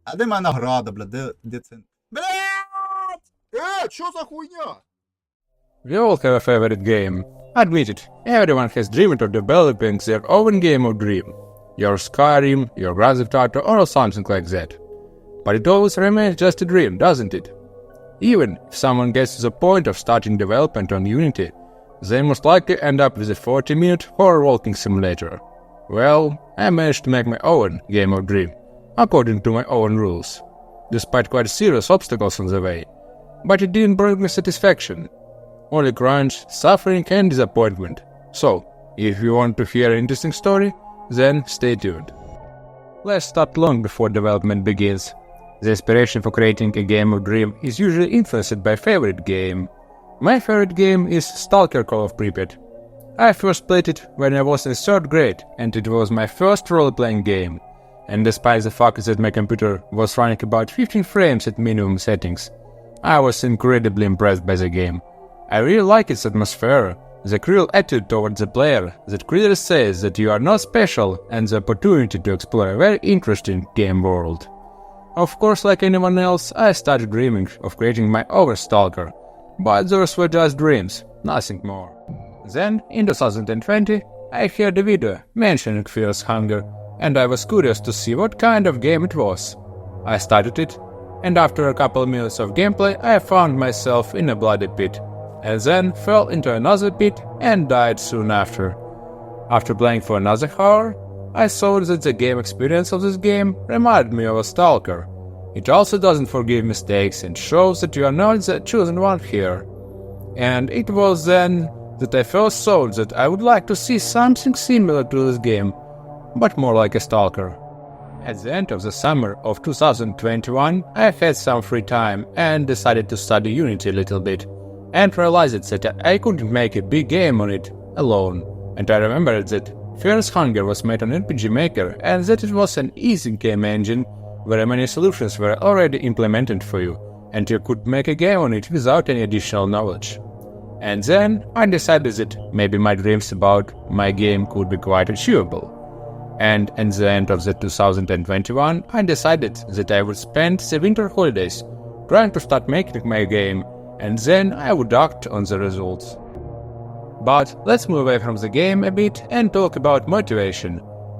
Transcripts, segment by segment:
А де моя награда, бля, де це? Блять! Що за хуйня? We all have a favorite game. Admit it, everyone has dreamed of developing their own game of dream. Your Skyrim, your Grand Theft Auto, or something like that. But it always remains just a dream, doesn't it? Even if someone gets to the point of starting development on Unity, they most likely end up with a 40-minute horror walking simulator. Well, I managed to make my own game of dream, according to my own rules, despite quite serious obstacles on the way. But it didn't bring me satisfaction. Only crunch, suffering and disappointment. So, if you want to hear an interesting story, then stay tuned. Let's start long before development begins. The inspiration for creating a game of dream is usually influenced by favorite game. My favorite game is Stalker Call of Pripyat. I first played it when I was in 3rd grade, and it was my first role-playing game. And despite the fact that my computer was running about 15 frames at minimum settings, I was incredibly impressed by the game. I really like its atmosphere, the cruel attitude towards the player that clearly says that you are not special, and the opportunity to explore a very interesting game world. Of course, like anyone else, I started dreaming of creating my own Stalker, but those were just dreams, nothing more. Then, in 2020, I heard a video mentioning Fierce Hunger, and I was curious to see what kind of game it was. I started it, and after a couple minutes of gameplay, I found myself in a bloody pit, and then fell into another pit and died soon after. After playing for another hour, I saw that the game experience of this game reminded me of a Stalker. It also doesn't forgive mistakes and shows that you are not the chosen one here. And it was then that I first thought that I would like to see something similar to this game, but more like a Stalker. At the end of the summer of 2021, I had some free time and decided to study Unity a little bit, and realized that I couldn't make a big game on it alone. And I remembered that Fierce Hunger was made on RPG Maker and that it was an easy game engine where many solutions were already implemented for you, and you could make a game on it without any additional knowledge. And then I decided that maybe my dreams about my game could be quite achievable. And at the end of the 2021, I decided that I would spend the winter holidays trying to start making my game, and then I would act on the results. But let's move away from the game a bit and talk about motivation.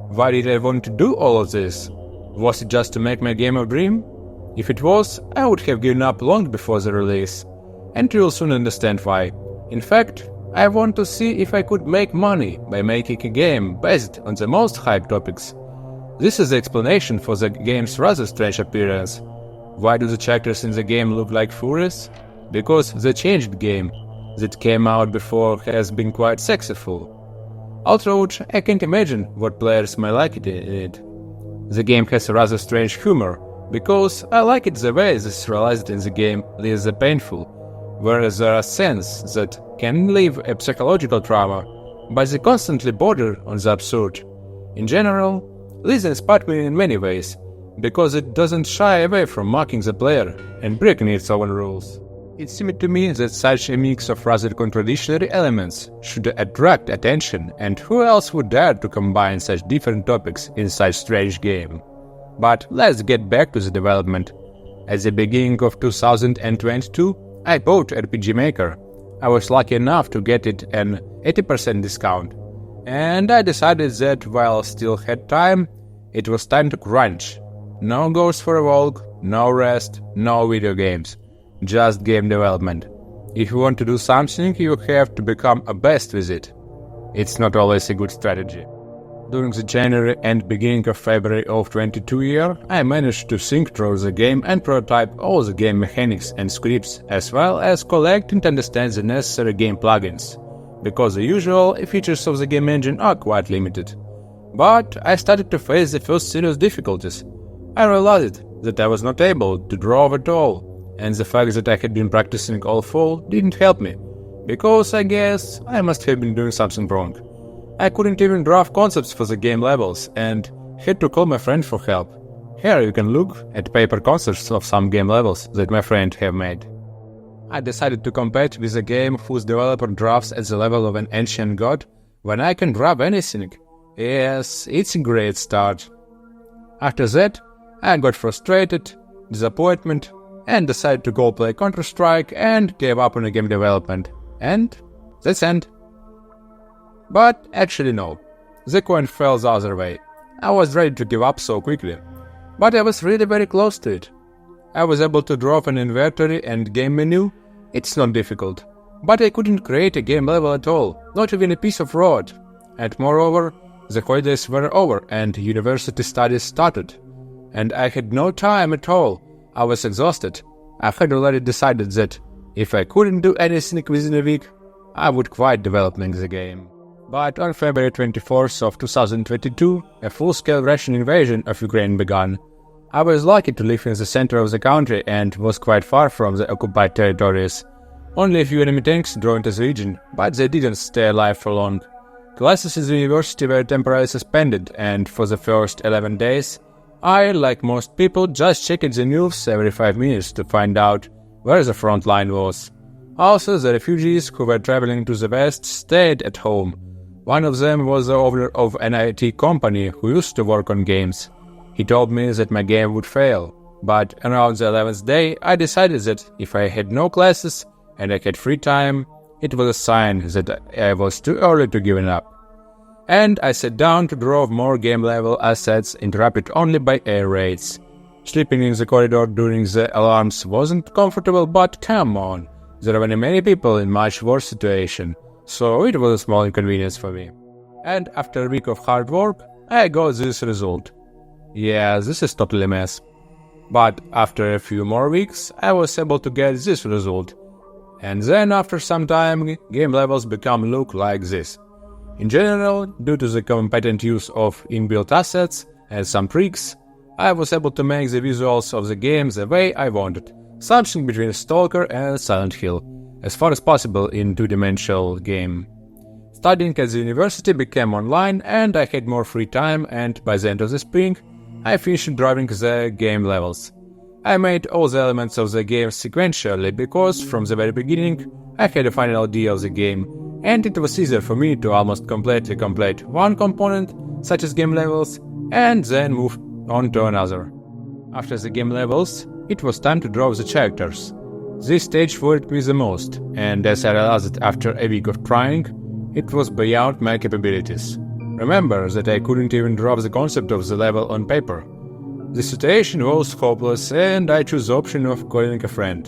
Why did I want to do all of this? Was it just to make my game of dream? If it was, I would have given up long before the release. And you'll soon understand why. In fact, I want to see if I could make money by making a game based on the most hyped topics. This is the explanation for the game's rather strange appearance. Why do the characters in the game look like furries? Because the changed game that came out before has been quite sexyful. Although I can't imagine what players might like it in it. The game has a rather strange humor, because I like it the way this realized in the game leaves the painful, whereas there are scenes that can leave a psychological trauma, but they constantly border on the absurd. In general, this inspired me in many ways, because it doesn't shy away from mocking the player and breaking its own rules. It seemed to me that such a mix of rather contradictory elements should attract attention, and who else would dare to combine such different topics in such strange game? But let's get back to the development. At the beginning of 2022, I bought RPG Maker. I was lucky enough to get it an 80% discount, and I decided that while I still had time, it was time to crunch. No goes for a walk, no rest, no video games. Just game development. If you want to do something, you have to become a best with it. It's not always a good strategy. During the January and beginning of February of 22 year, I managed to think through the game and prototype all the game mechanics and scripts, as well as collect and understand the necessary game plugins, because the usual features of the game engine are quite limited. But I started to face the first serious difficulties. I realized that I was not able to draw at all, and the fact that I had been practicing all fall didn't help me, because I guess I must have been doing something wrong. I couldn't even draft concepts for the game levels and had to call my friend for help. Here you can look at paper concepts of some game levels that my friend have made. I decided to compete with a game whose developer drafts at the level of an ancient god when I can draft anything. Yes, it's a great start. After that, I got frustrated, disappointment, and decided to go play Counter-Strike and gave up on the game development. And that's end. But actually no, the coin fell the other way. I was ready to give up so quickly, but I was really very close to it. I was able to draw an inventory and game menu. It's not difficult, but I couldn't create a game level at all, not even a piece of road. And moreover, the holidays were over and university studies started. And I had no time at all. I was exhausted. I had already decided that if I couldn't do anything within a week, I would quit developing the game. But on February 24th of 2022, a full-scale Russian invasion of Ukraine began. I was lucky to live in the center of the country and was quite far from the occupied territories. Only a few enemy tanks joined the region, but they didn't stay alive for long. Classes in the university were temporarily suspended, and for the first 11 days, I, like most people, just checked the news every 5 minutes to find out where the front line was. Also, the refugees who were traveling to the west stayed at home. One of them was the owner of an IT company who used to work on games. He told me that my game would fail, but around the 11th day I decided that if I had no classes and I had free time, it was a sign that I was too early to give up. And I sat down to draw more game level assets interrupted only by air raids. Sleeping in the corridor during the alarms wasn't comfortable, but come on, there were many people in much worse situation. So it was a small inconvenience for me. And after a week of hard work, I got this result. Yeah, this is totally a mess. But after a few more weeks, I was able to get this result. And then after some time, game levels look like this. In general, due to the competent use of inbuilt assets and some tricks, I was able to make the visuals of the game the way I wanted. Something between Stalker and Silent Hill, as far as possible in two-dimensional game. Studying at the university became online and I had more free time, and by the end of the spring, I finished drawing the game levels. I made all the elements of the game sequentially because from the very beginning I had a final idea of the game, and it was easier for me to almost completely complete one component, such as game levels, and then move on to another. After the game levels, it was time to draw the characters. This stage worried me the most, and as I realized after a week of trying, it was beyond my capabilities. Remember that I couldn't even draw the concept of the level on paper. The situation was hopeless, and I chose the option of calling a friend.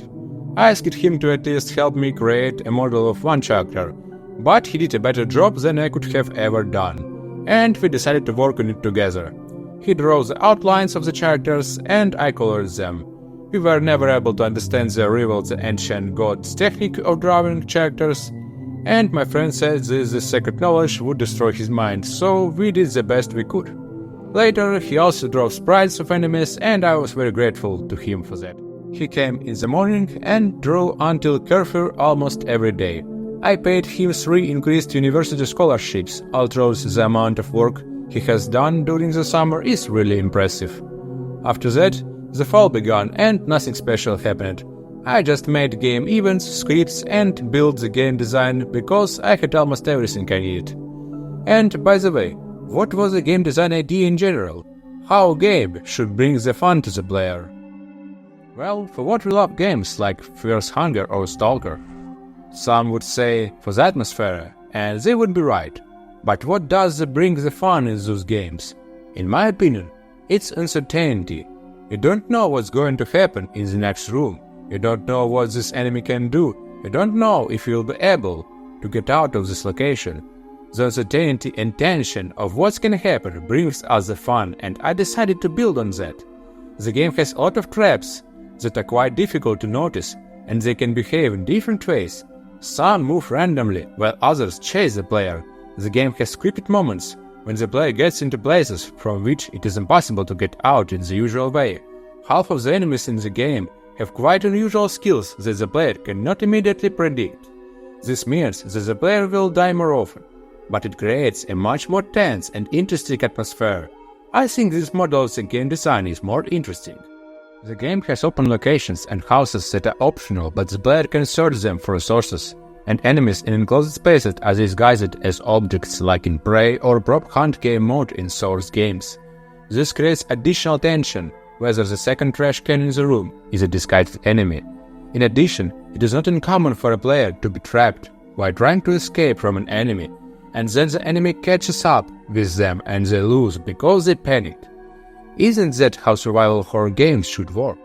I asked him to at least help me create a model of one character, but he did a better job than I could have ever done, and we decided to work on it together. He drew the outlines of the characters, and I colored them. We were never able to understand the rival the ancient god's technique of drawing characters, and my friend said this secret knowledge would destroy his mind, so we did the best we could. Later, he also drew sprites of enemies, and I was very grateful to him for that. He came in the morning and drew until curfew almost every day. I paid him 3 increased university scholarships, although the amount of work he has done during the summer is really impressive. After that, the fall began and nothing special happened. I just made game events, scripts, and built the game design because I had almost everything I needed. And by the way, what was the game design idea in general? How a game should bring the fun to the player? Well, for what we love games like Fierce Hunger or Stalker. Some would say for the atmosphere, and they would be right. But what does bring the fun in those games? In my opinion, it's uncertainty. You don't know what's going to happen in the next room. You don't know what this enemy can do. You don't know if you'll be able to get out of this location. The uncertainty and tension of what's gonna happen brings us the fun, and I decided to build on that. The game has a lot of traps that are quite difficult to notice, and they can behave in different ways. Some move randomly, while others chase the player. The game has scripted moments when the player gets into places from which it is impossible to get out in the usual way. Half of the enemies in the game have quite unusual skills that the player cannot immediately predict. This means that the player will die more often, but it creates a much more tense and interesting atmosphere. I think this model of the game design is more interesting. The game has open locations and houses that are optional, but the player can search them for resources, and enemies in enclosed spaces are disguised as objects like in Prey or Prop Hunt game mode in Source games. This creates additional tension, whether the second trash can in the room is a disguised enemy. In addition, it is not uncommon for a player to be trapped while trying to escape from an enemy, and then the enemy catches up with them and they lose because they panicked. Isn't that how survival horror games should work?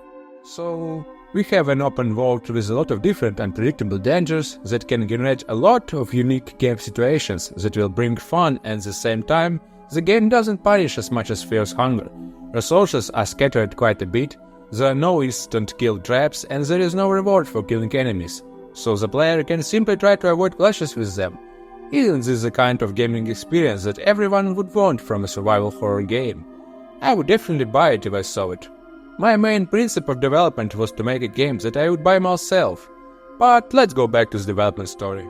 So, we have an open world with a lot of different unpredictable dangers that can generate a lot of unique game situations that will bring fun, and at the same time, the game doesn't punish as much as fears hunger. Resources are scattered quite a bit, there are no instant kill traps, and there is no reward for killing enemies, so the player can simply try to avoid clashes with them. Isn't this the kind of gaming experience that everyone would want from a survival horror game? I would definitely buy it if I saw it. My main principle of development was to make a game that I would buy myself. But let's go back to the development story.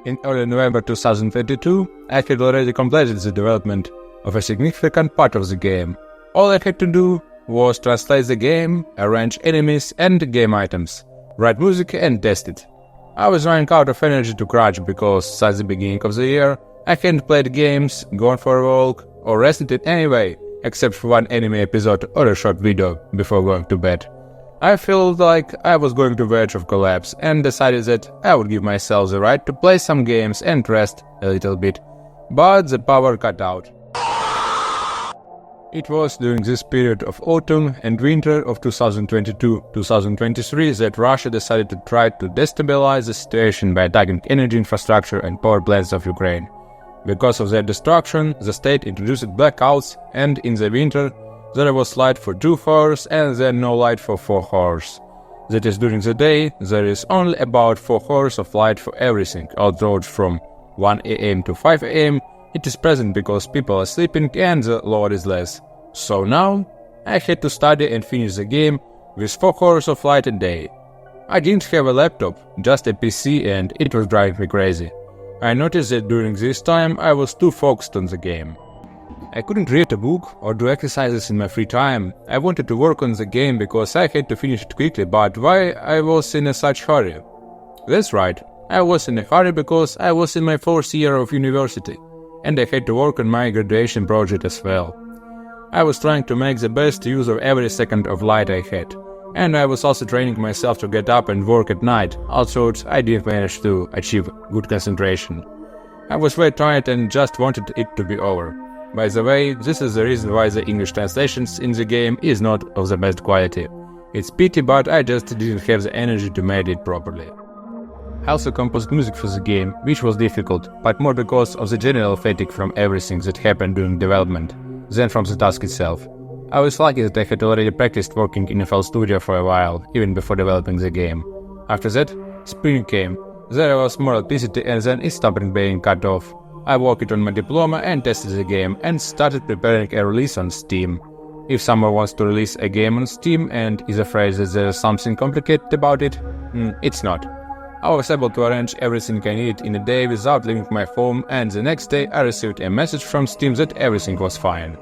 In early November 2022, I had already completed the development of a significant part of the game. All I had to do was translate the game, arrange enemies and game items, write music and test it. I was running out of energy to crouch because since the beginning of the year, I hadn't played games, gone for a walk, or rested in any way, except for one anime episode or a short video before going to bed. I felt like I was going to the verge of collapse and decided that I would give myself the right to play some games and rest a little bit, but the power cut out. It was during this period of autumn and winter of 2022-2023 that Russia decided to try to destabilize the situation by attacking energy infrastructure and power plants of Ukraine. Because of their destruction, the state introduced blackouts, and in the winter there was light for 2 hours and then no light for 4 hours. That is, during the day there is only about 4 hours of light for everything, although from 1 AM to 5 AM it is present because people are sleeping and the load is less. So now I had to study and finish the game with 4 hours of light a day. I didn't have a laptop, just a PC, and it was driving me crazy. I noticed that during this time I was too focused on the game. I couldn't read a book or do exercises in my free time. I wanted to work on the game because I had to finish it quickly, but why I was in such hurry? That's right, I was in a hurry because I was in my 4th year of university, and I had to work on my graduation project as well. I was trying to make the best use of every second of light I had, and I was also training myself to get up and work at night, although I didn't manage to achieve good concentration. I was very tired and just wanted it to be over. By the way, this is the reason why the English translations in the game is not of the best quality. It's pity, but I just didn't have the energy to make it properly. I also composed music for the game, which was difficult, but more because of the general fatigue from everything that happened during development than from the task itself. I was lucky that I had already practiced working in FL Studio for a while, even before developing the game. After that, spring came. There was more electricity and then it stopped being cut off. I worked on my diploma and tested the game and started preparing a release on Steam. If someone wants to release a game on Steam and is afraid that there's something complicated about it, it's not. I was able to arrange everything I needed in a day without leaving my home, and the next day I received a message from Steam that everything was fine.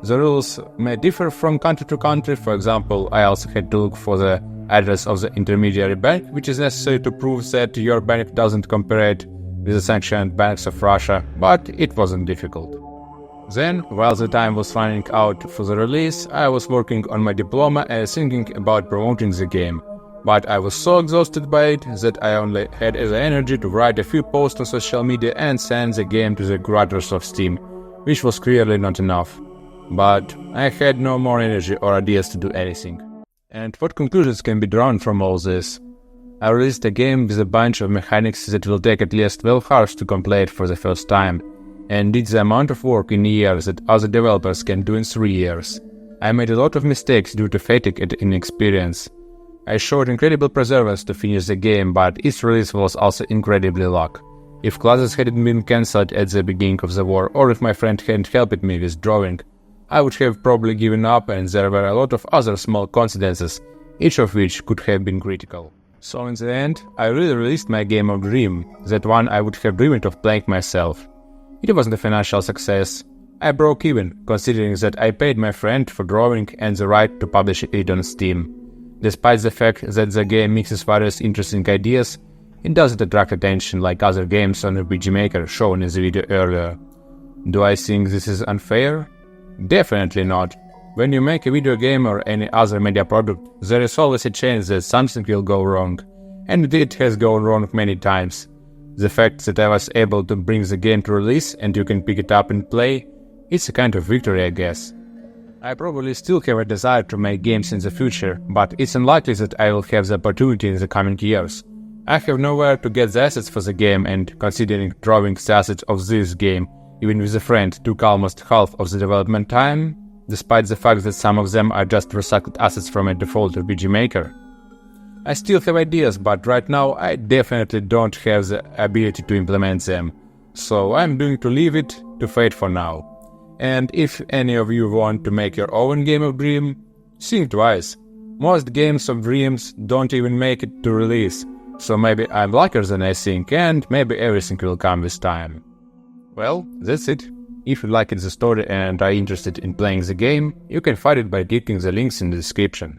The rules may differ from country to country. For example, I also had to look for the address of the intermediary bank, which is necessary to prove that your bank doesn't cooperate with the sanctioned banks of Russia, but it wasn't difficult. Then, while the time was running out for the release, I was working on my diploma and thinking about promoting the game. But I was so exhausted by it that I only had the energy to write a few posts on social media and send the game to the curators of Steam, which was clearly not enough. But I had no more energy or ideas to do anything. And what conclusions can be drawn from all this? I released a game with a bunch of mechanics that will take at least 12 hours to complete for the first time, and did the amount of work in a year that other developers can do in 3 years. I made a lot of mistakes due to fatigue and inexperience. I showed incredible perseverance to finish the game, but its release was also incredibly luck. If classes hadn't been cancelled at the beginning of the war, or if my friend hadn't helped me with drawing, I would have probably given up, and there were a lot of other small coincidences, each of which could have been critical. So in the end, I really released my game of dream, that one I would have dreamed of playing myself. It wasn't a financial success. I broke even, considering that I paid my friend for drawing and the right to publish it on Steam. Despite the fact that the game mixes various interesting ideas, it doesn't attract attention like other games on RPG Maker shown in the video earlier. Do I think this is unfair? Definitely not. When you make a video game or any other media product, there is always a chance that something will go wrong. And it has gone wrong many times. The fact that I was able to bring the game to release and you can pick it up and play, it's a kind of victory, I guess. I probably still have a desire to make games in the future, but it's unlikely that I will have the opportunity in the coming years. I have nowhere to get the assets for the game, and considering drawing the assets of this game, even with a friend, took almost half of the development time, despite the fact that some of them are just recycled assets from a default RPG maker. I still have ideas, but right now I definitely don't have the ability to implement them, so I'm going to leave it to fate for now. And if any of you want to make your own game of Dream, think twice. Most games of Dreams don't even make it to release, so maybe I'm luckier than I think, and maybe everything will come with time. Well, that's it. If you liked the story and are interested in playing the game, you can find it by clicking the links in the description.